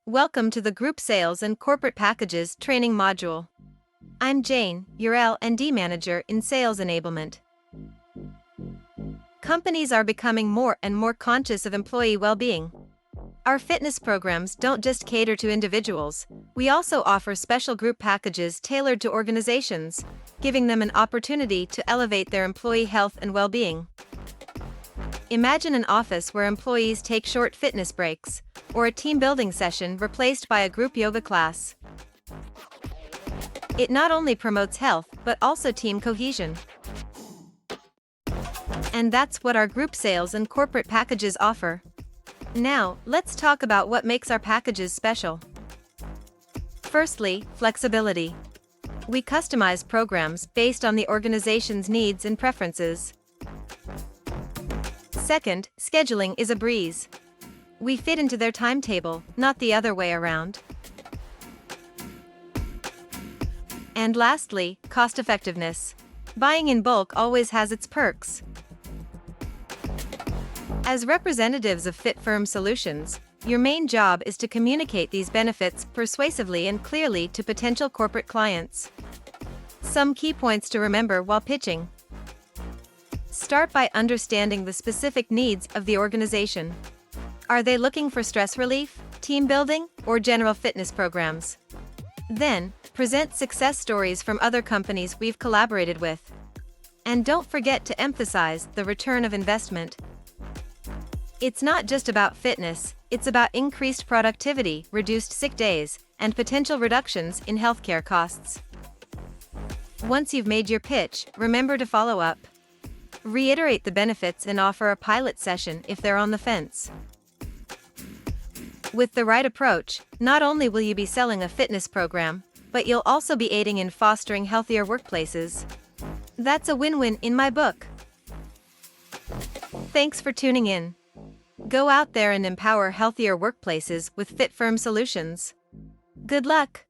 Welcome to the Group Sales and Corporate Packages training module. I'm Jane, your L&D manager in Sales Enablement. Companies are becoming more and more conscious of employee well-being. Our fitness programs don't just cater to individuals, we also offer special group packages tailored to organizations, giving them an opportunity to elevate their employee health and well-being. Imagine an office where employees take short fitness breaks, or a team building session replaced by a group yoga class. It not only promotes health but also team cohesion. And that's what our group sales and corporate packages offer. Now, let's talk about what makes our packages special. Firstly, flexibility. We customize programs based on the organization's needs and preferences. Second, scheduling is a breeze. We fit into their timetable, not the other way around. And lastly, cost-effectiveness. Buying in bulk always has its perks. As representatives of FitFirm Solutions, your main job is to communicate these benefits persuasively and clearly to potential corporate clients. Some key points to remember while pitching. Start by understanding the specific needs of the organization. Are they looking for stress relief, team building, or general fitness programs? Then, present success stories from other companies we've collaborated with. And don't forget to emphasize the return of investment. It's not just about fitness, it's about increased productivity, reduced sick days, and potential reductions in healthcare costs. Once you've made your pitch, remember to follow up. Reiterate the benefits and offer a pilot session if they're on the fence. With the right approach, not only will you be selling a fitness program, but you'll also be aiding in fostering healthier workplaces. That's a win-win in my book. Thanks for tuning in. Go out there and empower healthier workplaces with FitFirm Solutions. Good luck!